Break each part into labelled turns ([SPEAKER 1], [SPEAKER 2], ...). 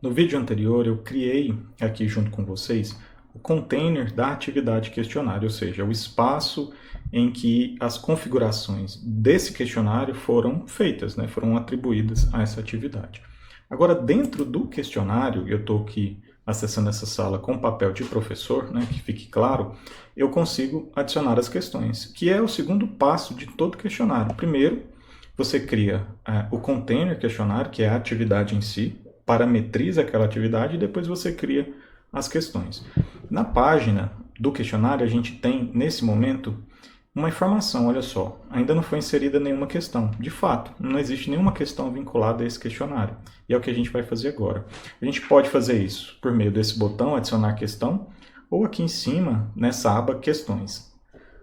[SPEAKER 1] No vídeo anterior eu criei aqui junto com vocês o container da atividade questionário, ou seja, o espaço em que as configurações desse questionário foram feitas, né, foram atribuídas a essa atividade. Agora, dentro do questionário, eu estou aqui acessando essa sala com papel de professor, né, que fique claro, eu consigo adicionar as questões, que é o segundo passo de todo questionário. Primeiro, você cria o container questionário, que é a atividade em si, parametriza aquela atividade e depois você cria as questões. Na página do questionário, a gente tem, nesse momento, uma informação, olha só, ainda não foi inserida nenhuma questão. De fato, não existe nenhuma questão vinculada a esse questionário. E é o que a gente vai fazer agora. A gente pode fazer isso por meio desse botão, adicionar questão, ou aqui em cima, nessa aba questões.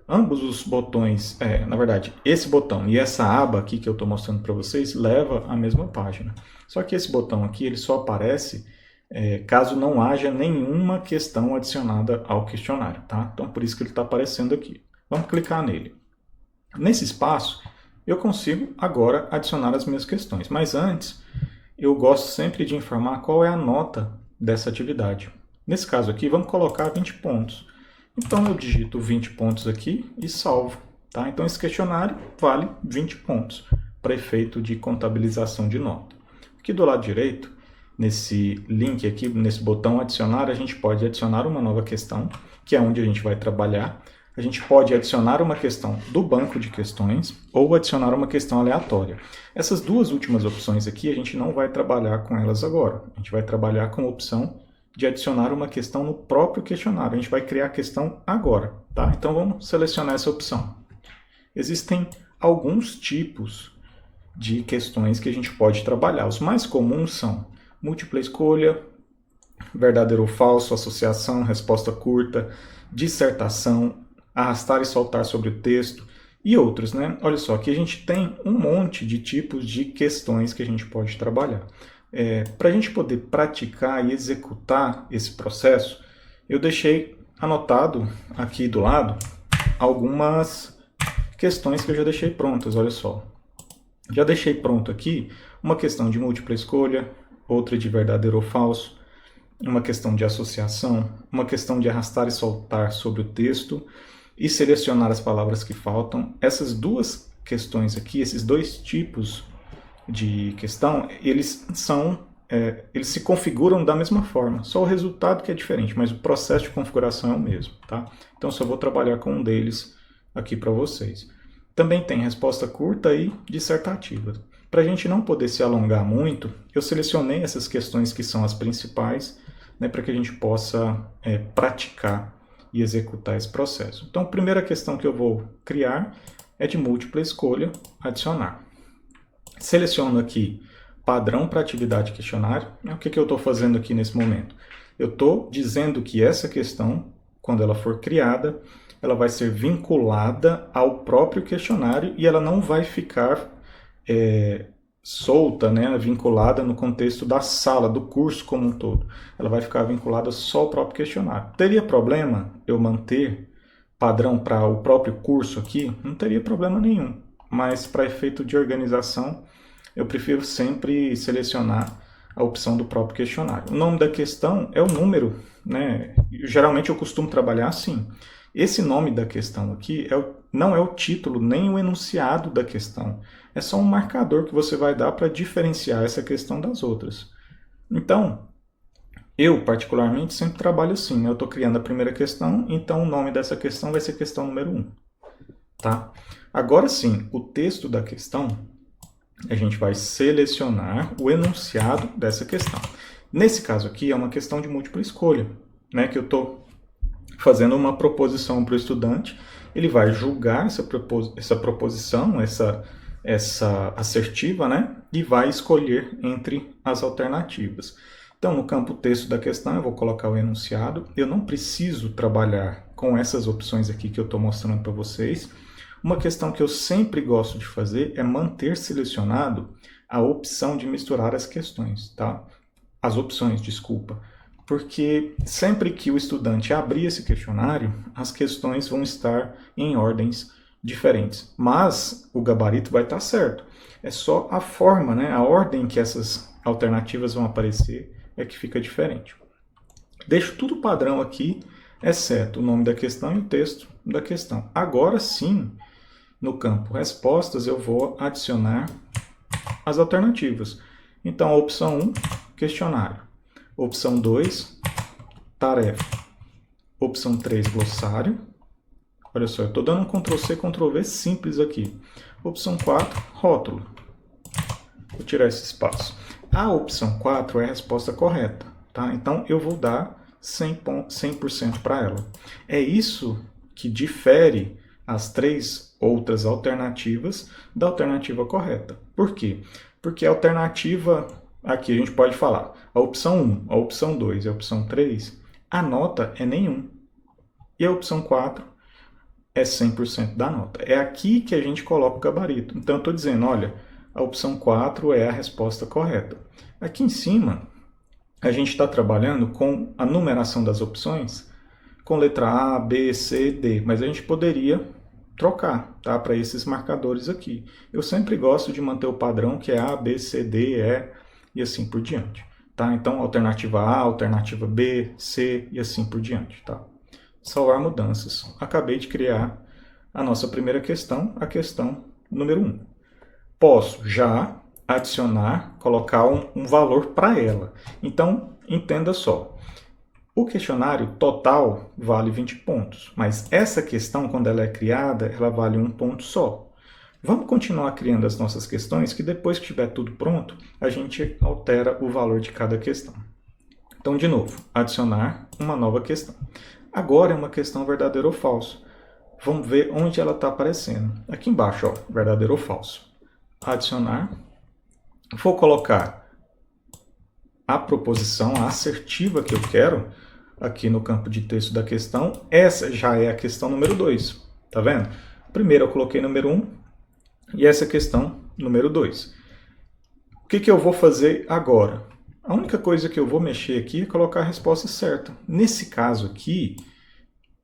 [SPEAKER 1] Ambos os botões, na verdade, esse botão e essa aba aqui que eu estou mostrando para vocês, leva à mesma página. Só que esse botão aqui, ele só aparece caso não haja nenhuma questão adicionada ao questionário, tá? Então, por isso que ele está aparecendo aqui. Vamos clicar nele. Nesse espaço, eu consigo agora adicionar as minhas questões. Mas antes, eu gosto sempre de informar qual é a nota dessa atividade. Nesse caso aqui, vamos colocar 20 pontos. Então, eu digito 20 pontos aqui e salvo. Tá? Então, esse questionário vale 20 pontos para efeito de contabilização de nota. Aqui do lado direito, nesse link aqui, nesse botão adicionar, a gente pode adicionar uma nova questão, que é onde a gente vai trabalhar. A gente pode adicionar uma questão do banco de questões ou adicionar uma questão aleatória. Essas duas últimas opções aqui, a gente não vai trabalhar com elas agora. A gente vai trabalhar com a opção de adicionar uma questão no próprio questionário. A gente vai criar a questão agora, tá? Então vamos selecionar essa opção. Existem alguns tipos de questões que a gente pode trabalhar. Os mais comuns são múltipla escolha, verdadeiro ou falso, associação, resposta curta, dissertação, arrastar e soltar sobre o texto e outros, né? Olha só, aqui a gente tem um monte de tipos de questões que a gente pode trabalhar. Para a gente poder praticar e executar esse processo, eu deixei anotado aqui do lado algumas questões que eu já deixei prontas, olha só. Já deixei pronto aqui uma questão de múltipla escolha, outra de verdadeiro ou falso, uma questão de associação, uma questão de arrastar e soltar sobre o texto e selecionar as palavras que faltam. Essas duas questões aqui, esses dois tipos de questão, eles se configuram da mesma forma, só o resultado que é diferente, mas o processo de configuração é o mesmo, tá? Então, só vou trabalhar com um deles aqui para vocês. Também tem resposta curta e dissertativa. Para a gente não poder se alongar muito, eu selecionei essas questões que são as principais, né, para que a gente possa praticar e executar esse processo. Então, a primeira questão que eu vou criar é de múltipla escolha, adicionar. Seleciono aqui padrão para atividade questionário. O que eu estou fazendo aqui nesse momento? Eu estou dizendo que essa questão, quando ela for criada, ela vai ser vinculada ao próprio questionário e ela não vai ficar solta, né, vinculada no contexto da sala, do curso como um todo. Ela vai ficar vinculada só ao próprio questionário. Teria problema eu manter padrão para o próprio curso aqui? Não teria problema nenhum, mas para efeito de organização, eu prefiro sempre selecionar a opção do próprio questionário. O nome da questão é o número, né? Geralmente eu costumo trabalhar assim. Esse nome da questão aqui não é o título nem o enunciado da questão. É só um marcador que você vai dar para diferenciar essa questão das outras. Então, eu particularmente sempre trabalho assim, né? Eu estou criando a primeira questão, então o nome dessa questão vai ser questão número 1. Tá? Agora sim, o texto da questão, a gente vai selecionar o enunciado dessa questão. Nesse caso aqui é uma questão de múltipla escolha, né? Que eu estou fazendo uma proposição para o estudante, ele vai julgar essa proposição, essa assertiva, né? E vai escolher entre as alternativas. Então, no campo texto da questão, eu vou colocar o enunciado. Eu não preciso trabalhar com essas opções aqui que eu estou mostrando para vocês. Uma questão que eu sempre gosto de fazer é manter selecionado a opção de misturar as questões, tá? As opções, desculpa. Porque sempre que o estudante abrir esse questionário, as questões vão estar em ordens diferentes. Mas o gabarito vai estar certo. É só a forma, né? A ordem que essas alternativas vão aparecer é que fica diferente. Deixo tudo padrão aqui, exceto o nome da questão e o texto da questão. Agora sim, no campo respostas, eu vou adicionar as alternativas. Então, a opção 1, questionário. Opção 2, tarefa. Opção 3, glossário. Olha só, eu estou dando um Ctrl+C, Ctrl+V simples aqui. Opção 4, rótulo. Vou tirar esse espaço. A opção 4 é a resposta correta. Tá? Então, eu vou dar 100% para ela. É isso que difere as 3 outras alternativas da alternativa correta. Por quê? Porque a alternativa, aqui a gente pode falar, a opção 1, a opção 2 e a opção 3, a nota é nenhum. E a opção 4 é 100% da nota. É aqui que a gente coloca o gabarito. Então, eu estou dizendo, olha, a opção 4 é a resposta correta. Aqui em cima, a gente está trabalhando com a numeração das opções com letra A, B, C, D, mas a gente poderia trocar, tá, para esses marcadores aqui. Eu sempre gosto de manter o padrão, que é A, B, C, D, E e assim por diante. Tá? Então, alternativa A, alternativa B, C e assim por diante. Tá? Salvar mudanças. Acabei de criar a nossa primeira questão, a questão número 1. Posso já adicionar, colocar um valor para ela. Então, entenda só. O questionário total vale 20 pontos, mas essa questão, quando ela é criada, ela vale 1 ponto só. Vamos continuar criando as nossas questões, que depois que estiver tudo pronto, a gente altera o valor de cada questão. Então, de novo, adicionar uma nova questão. Agora é uma questão verdadeiro ou falso. Vamos ver onde ela está aparecendo. Aqui embaixo, ó, verdadeiro ou falso. Adicionar. Vou colocar a proposição, a assertiva que eu quero, aqui no campo de texto da questão. Essa já é a questão número 2. Tá vendo? Primeiro eu coloquei número 1 e essa questão número 2. O que eu vou fazer agora? A única coisa que eu vou mexer aqui é colocar a resposta certa. Nesse caso aqui,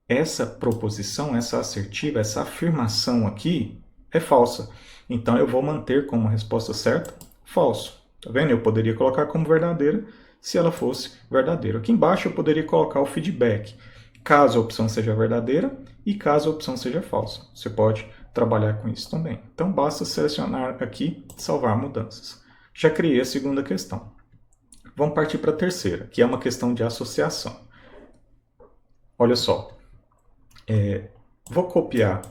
[SPEAKER 1] essa proposição, essa assertiva, essa afirmação aqui é falsa. Então eu vou manter como resposta certa falso. Tá vendo? Eu poderia colocar como verdadeira se ela fosse verdadeira. Aqui embaixo eu poderia colocar o feedback, caso a opção seja verdadeira e caso a opção seja falsa. Você pode trabalhar com isso também. Então basta selecionar aqui, salvar mudanças. Já criei a segunda questão. Vamos partir para a terceira, que é uma questão de associação. Olha só, vou copiar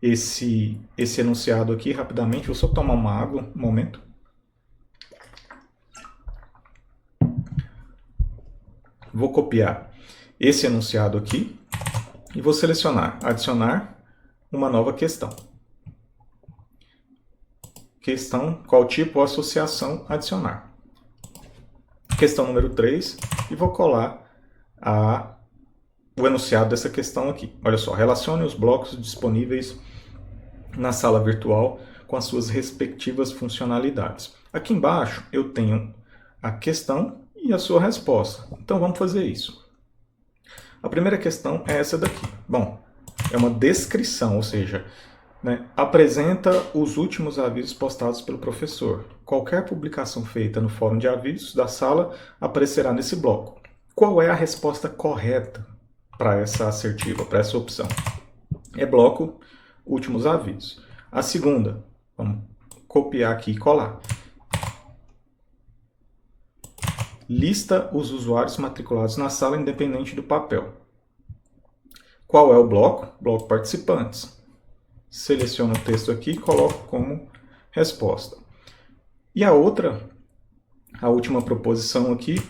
[SPEAKER 1] esse enunciado aqui rapidamente, vou só tomar uma água, um momento. Vou copiar esse enunciado aqui e vou selecionar, adicionar uma nova questão. Questão, qual tipo ou associação adicionar. Questão número 3 e vou colar o enunciado dessa questão aqui. Olha só, relacione os blocos disponíveis na sala virtual com as suas respectivas funcionalidades. Aqui embaixo eu tenho a questão e a sua resposta. Então vamos fazer isso. A primeira questão é essa daqui. Bom, é uma descrição, ou seja, apresenta os últimos avisos postados pelo professor. Qualquer publicação feita no fórum de avisos da sala aparecerá nesse bloco. Qual é a resposta correta para essa assertiva, para essa opção? É bloco últimos avisos. A segunda, vamos copiar aqui e colar. Lista os usuários matriculados na sala independente do papel. Qual é o bloco? Bloco participantes. Seleciono o texto aqui e coloco como resposta. E a outra, a última proposição aqui,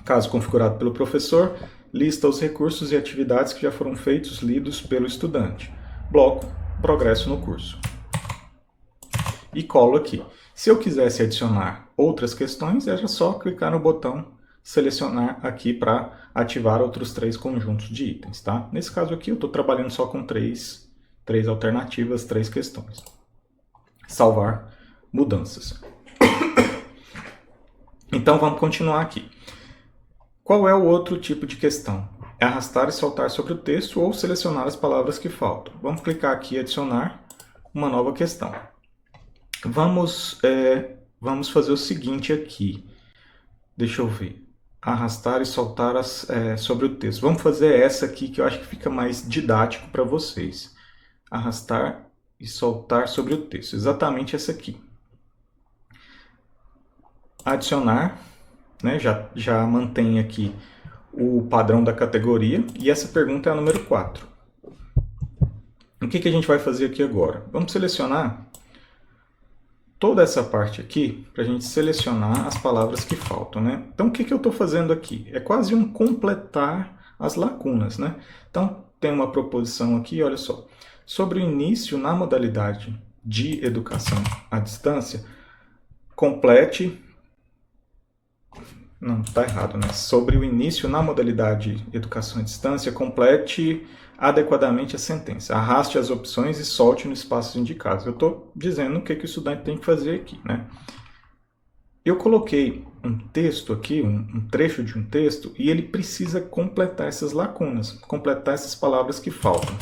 [SPEAKER 1] caso configurado pelo professor, lista os recursos e atividades que já foram feitos, lidos pelo estudante. Bloco, progresso no curso. E colo aqui. Se eu quisesse adicionar outras questões, era só clicar no botão selecionar aqui para ativar outros 3 conjuntos de itens. Tá? Nesse caso aqui eu estou trabalhando só com três alternativas, 3 questões. Salvar mudanças. Então vamos continuar aqui. Qual é o outro tipo de questão? É arrastar e saltar sobre o texto ou selecionar as palavras que faltam. Vamos clicar aqui e adicionar uma nova questão. Vamos fazer o seguinte aqui. Deixa eu ver. Arrastar e soltar sobre o texto. Vamos fazer essa aqui que eu acho que fica mais didático para vocês. Arrastar e soltar sobre o texto. Exatamente essa aqui. Adicionar, né? Já mantém aqui o padrão da categoria. E essa pergunta é a número 4. O que a gente vai fazer aqui agora? Vamos selecionar toda essa parte aqui para a gente selecionar as palavras que faltam, né? Então, o que eu estou fazendo aqui? É quase um completar as lacunas, né? Então, tem uma proposição aqui, olha só. Sobre o início na modalidade de educação à distância, complete... Não, está errado, né? Sobre o início na modalidade educação à distância, complete adequadamente a sentença. Arraste as opções e solte no espaço indicado. Eu estou dizendo o que o estudante tem que fazer aqui, né? Eu coloquei um texto aqui, um trecho de um texto, e ele precisa completar essas lacunas, completar essas palavras que faltam.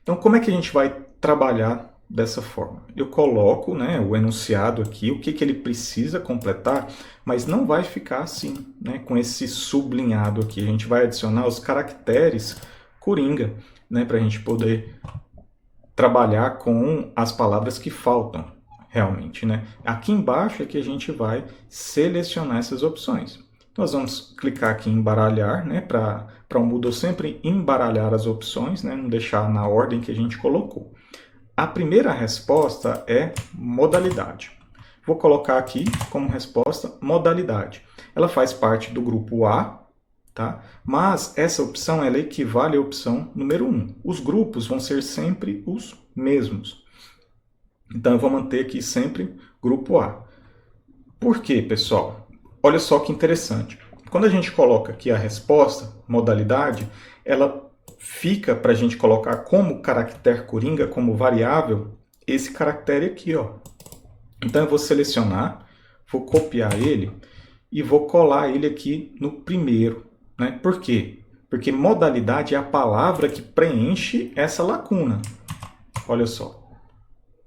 [SPEAKER 1] Então, como é que a gente vai trabalhar dessa forma? Eu coloco, né, o enunciado aqui, o que ele precisa completar, mas não vai ficar assim, né, com esse sublinhado aqui. A gente vai adicionar os caracteres coringa, né, para a gente poder trabalhar com as palavras que faltam realmente, né? Aqui embaixo é que a gente vai selecionar essas opções. Nós vamos clicar aqui em embaralhar, né, para o Moodle sempre embaralhar as opções, né, não deixar na ordem que a gente colocou. A primeira resposta é modalidade. Vou colocar aqui como resposta modalidade. Ela faz parte do grupo A, tá? Mas essa opção ela equivale à opção número 1. Os grupos vão ser sempre os mesmos. Então eu vou manter aqui sempre grupo A. Por quê, pessoal? Olha só que interessante. Quando a gente coloca aqui a resposta, modalidade, ela fica para a gente colocar como caractere coringa, como variável, esse caractere aqui, ó. Então eu vou selecionar, vou copiar ele e vou colar ele aqui no primeiro, né? Por quê? Porque modalidade é a palavra que preenche essa lacuna. Olha só.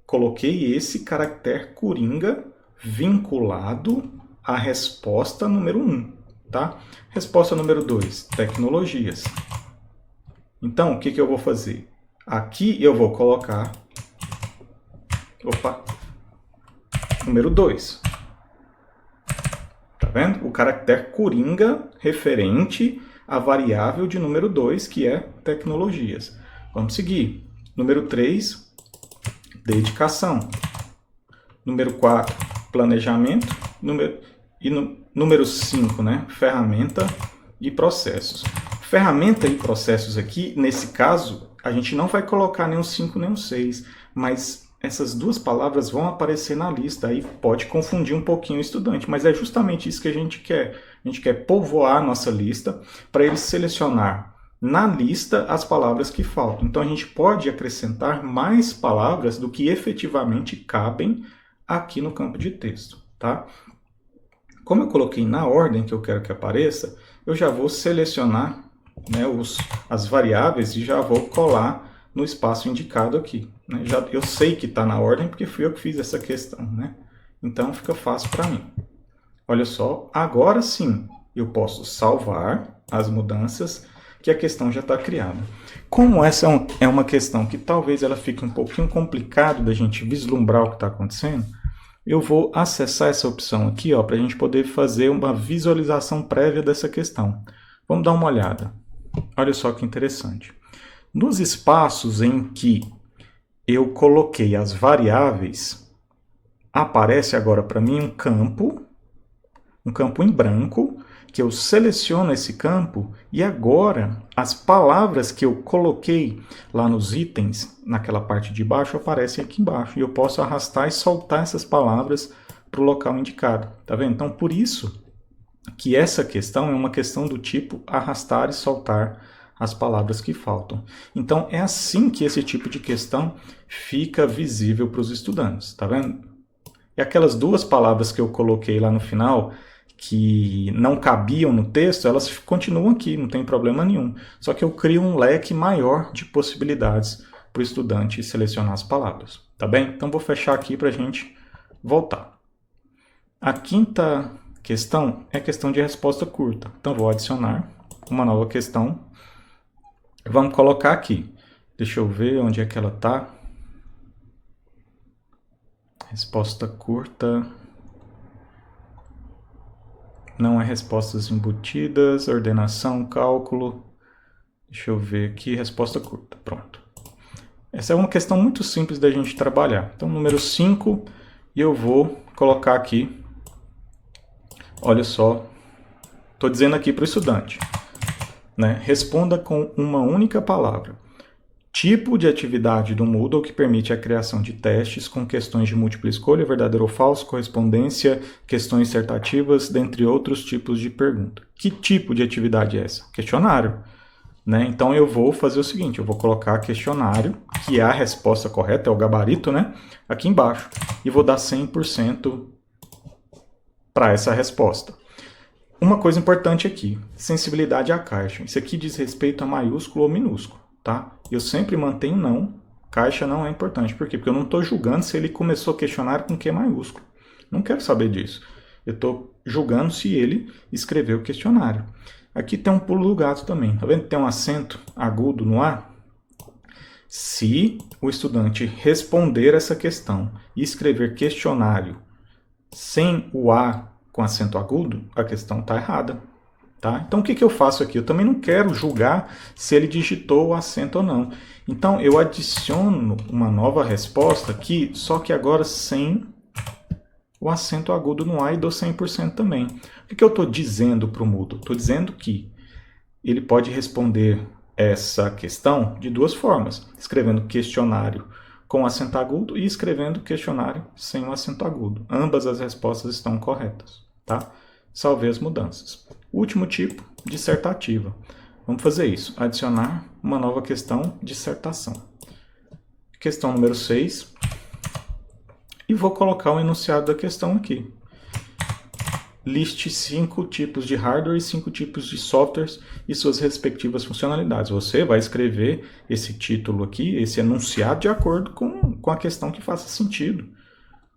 [SPEAKER 1] Coloquei esse caractere coringa vinculado à resposta número 1, tá? Resposta número 2, tecnologias. Então, o que eu vou fazer? Aqui eu vou colocar... número 2. Tá vendo? O caractere coringa referente à variável de número 2, que é tecnologias. Vamos seguir. Número 3, dedicação. Número 4, planejamento. Número 5, né? Ferramenta e processos. Ferramenta e processos aqui, nesse caso, a gente não vai colocar nem o 5 nem o 6, mas essas duas palavras vão aparecer na lista, aí pode confundir um pouquinho o estudante, mas é justamente isso que a gente quer. A gente quer povoar a nossa lista para ele selecionar na lista as palavras que faltam. Então a gente pode acrescentar mais palavras do que efetivamente cabem aqui no campo de texto, tá? Como eu coloquei na ordem que eu quero que apareça, eu já vou selecionar, né, as variáveis e já vou colar no espaço indicado aqui, né? Eu sei que está na ordem porque fui eu que fiz essa questão, né? Então fica fácil para mim. Olha só, agora sim eu posso salvar as mudanças que a questão já está criada. Como essa é uma questão que talvez ela fique um pouquinho complicado da gente vislumbrar o que está acontecendo, eu vou acessar essa opção aqui para a gente poder fazer uma visualização prévia dessa questão. Vamos dar uma olhada. Olha só que interessante. Nos espaços em que eu coloquei as variáveis, aparece agora para mim um campo em branco, que eu seleciono esse campo e agora as palavras que eu coloquei lá nos itens, naquela parte de baixo, aparecem aqui embaixo. E eu posso arrastar e soltar essas palavras para o local indicado. Tá vendo? Então, por isso que essa questão é uma questão do tipo arrastar e soltar as palavras que faltam. Então, é assim que esse tipo de questão fica visível para os estudantes. Tá vendo? E aquelas duas palavras que eu coloquei lá no final, que não cabiam no texto, elas continuam aqui, não tem problema nenhum. Só que eu crio um leque maior de possibilidades para o estudante selecionar as palavras. Tá bem? Então vou fechar aqui para a gente voltar. A quinta questão é questão de resposta curta. Então, vou adicionar uma nova questão. Vamos colocar aqui. Deixa eu ver onde é que ela está. Resposta curta. Não é respostas embutidas, ordenação, cálculo. Deixa eu ver aqui, resposta curta. Pronto. Essa é uma questão muito simples da gente trabalhar. Então, número 5, e eu vou colocar aqui. Olha só, estou dizendo aqui para o estudante, né? Responda com uma única palavra. Tipo de atividade do Moodle que permite a criação de testes com questões de múltipla escolha, verdadeiro ou falso, correspondência, questões dissertativas, dentre outros tipos de pergunta. Que tipo de atividade é essa? Questionário. Né? Então eu vou fazer o seguinte, eu vou colocar questionário, que é a resposta correta, é o gabarito, né? Aqui embaixo, e vou dar 100% para essa resposta. Uma coisa importante aqui, sensibilidade à caixa. Isso aqui diz respeito a maiúsculo ou minúsculo, tá? Eu sempre mantenho não, caixa não é importante. Por quê? Porque eu não estou julgando se ele começou o questionário com Q maiúsculo. Não quero saber disso. Eu estou julgando se ele escreveu o questionário. Aqui tem um pulo do gato também. Tá vendo? Tem um acento agudo no A. Se o estudante responder essa questão e escrever questionário sem o A com acento agudo, a questão está errada. Tá? Então, o que eu faço aqui? Eu também não quero julgar se ele digitou o acento ou não. Então, eu adiciono uma nova resposta aqui, só que agora sem o acento agudo no A e dou 100% também. O que eu estou dizendo para o Moodle? Estou dizendo que ele pode responder essa questão de duas formas. Escrevendo questionário com acento agudo e escrevendo questionário sem o acento agudo. Ambas as respostas estão corretas. Tá? Salvei as mudanças. Último tipo, dissertativa. Vamos fazer isso. Adicionar uma nova questão, dissertação. Questão número 6. E vou colocar o enunciado da questão aqui. Liste 5 tipos de hardware e 5 tipos de softwares e suas respectivas funcionalidades. Você vai escrever esse título aqui, esse enunciado, de acordo com a questão que faça sentido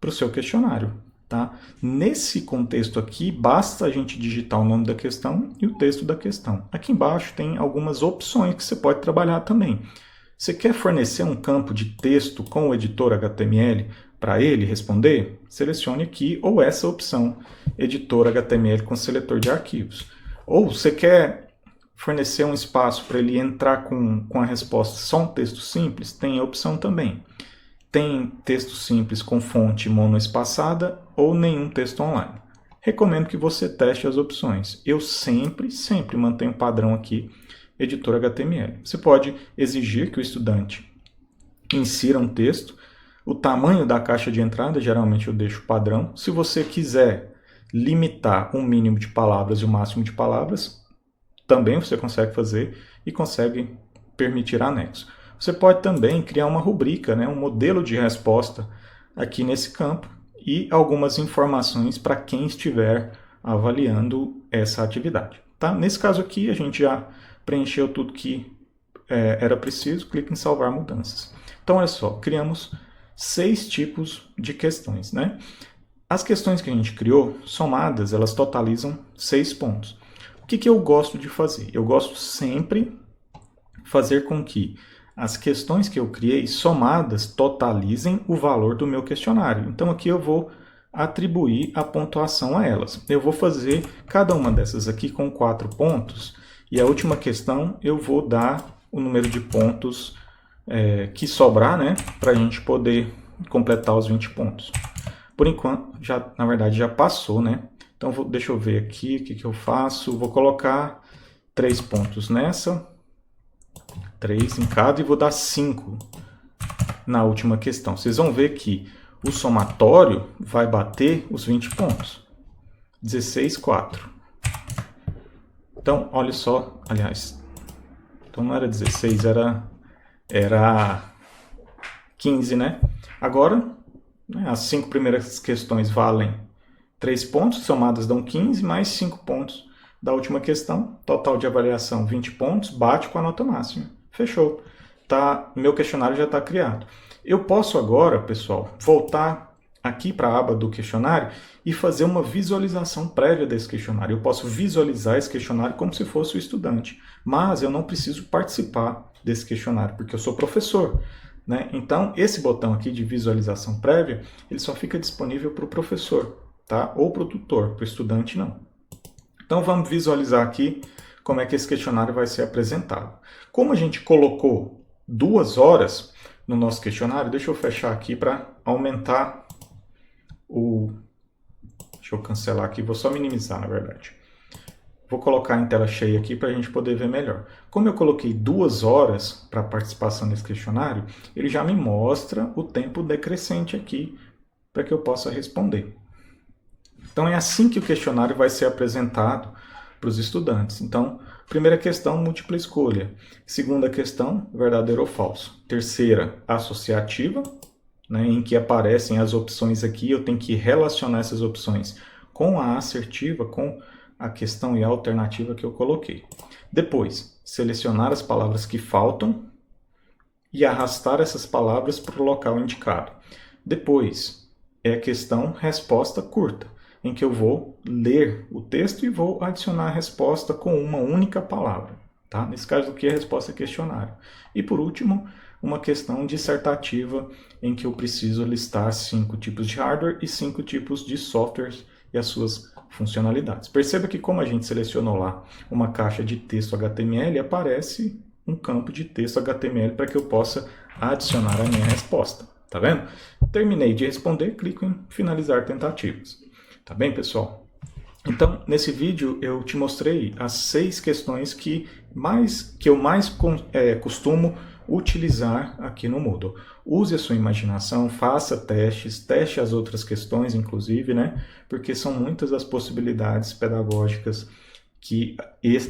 [SPEAKER 1] para o seu questionário. Tá? Nesse contexto aqui, basta a gente digitar o nome da questão e o texto da questão. Aqui embaixo tem algumas opções que você pode trabalhar também. Você quer fornecer um campo de texto com o editor HTML para ele responder? Selecione aqui ou essa opção, editor HTML com seletor de arquivos. Ou você quer fornecer um espaço para ele entrar com a resposta só um texto simples? Tem a opção também. Tem texto simples com fonte monoespaçada ou nenhum texto online. Recomendo que você teste as opções. Eu sempre mantenho padrão aqui, editor HTML. Você pode exigir que o estudante insira um texto. O tamanho da caixa de entrada, geralmente eu deixo padrão. Se você quiser limitar um mínimo de palavras e o máximo de palavras, também você consegue fazer e consegue permitir anexo. Você pode também criar uma rubrica, né, um modelo de resposta aqui nesse campo e algumas informações para quem estiver avaliando essa atividade. Tá? Nesse caso aqui, a gente já preencheu tudo que era preciso, clique em salvar mudanças. Então, olha só, criamos 6 tipos de questões. Né? As questões que a gente criou, somadas, elas totalizam 6 pontos. O que eu gosto de fazer? Eu gosto sempre de fazer com que as questões que eu criei, somadas, totalizem o valor do meu questionário. Então, aqui eu vou atribuir a pontuação a elas. Eu vou fazer cada uma dessas aqui com 4 pontos, e a última questão eu vou dar o número de pontos que sobrar, né, para a gente poder completar os 20 pontos. Por enquanto, na verdade, já passou, né? Então, deixa eu ver aqui o que eu faço. Vou colocar 3 pontos nessa, 3 em cada, e vou dar 5 na última questão. Vocês vão ver que o somatório vai bater os 20 pontos. 16, 4. Então, olha só, aliás, então não era 16, era 15, né? Agora, as 5 primeiras questões valem 3 pontos, somadas dão 15, mais 5 pontos da última questão, total de avaliação 20 pontos, bate com a nota máxima. Fechou. Tá, meu questionário já está criado. Eu posso agora, pessoal, voltar aqui para a aba do questionário e fazer uma visualização prévia desse questionário. Eu posso visualizar esse questionário como se fosse o estudante, mas eu não preciso participar desse questionário, porque eu sou professor, né? Então, esse botão aqui de visualização prévia, ele só fica disponível para o professor, tá? Ou para o tutor, para o estudante não. Então, vamos visualizar aqui como é que esse questionário vai ser apresentado. Como a gente colocou 2 horas no nosso questionário, deixa eu fechar aqui para aumentar o... Deixa eu cancelar aqui, vou só minimizar, na verdade. Vou colocar em tela cheia aqui para a gente poder ver melhor. Como eu coloquei 2 horas para participação nesse questionário, ele já me mostra o tempo decrescente aqui para que eu possa responder. Então é assim que o questionário vai ser apresentado para os estudantes. Então, primeira questão, múltipla escolha. Segunda questão, verdadeiro ou falso. Terceira, associativa, né, em que aparecem as opções aqui. Eu tenho que relacionar essas opções com a assertiva, com a questão e a alternativa que eu coloquei. Depois, selecionar as palavras que faltam e arrastar essas palavras para o local indicado. Depois, é a questão resposta curta, em que eu vou ler o texto e vou adicionar a resposta com uma única palavra. Tá? Nesse caso aqui, a resposta é questionário. E por último, uma questão dissertativa, em que eu preciso listar 5 tipos de hardware e 5 tipos de softwares e as suas funcionalidades. Perceba que como a gente selecionou lá uma caixa de texto HTML, aparece um campo de texto HTML para que eu possa adicionar a minha resposta. Tá vendo? Terminei de responder, clico em finalizar tentativas. Tá bem, pessoal? Então, nesse vídeo eu te mostrei as 6 questões que eu mais costumo utilizar aqui no Moodle. Use a sua imaginação, faça testes, teste as outras questões, inclusive, né? Porque são muitas as possibilidades pedagógicas que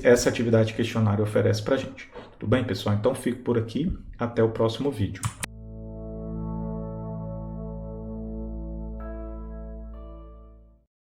[SPEAKER 1] essa atividade questionário oferece para a gente. Tudo bem, pessoal? Então, fico por aqui. Até o próximo vídeo.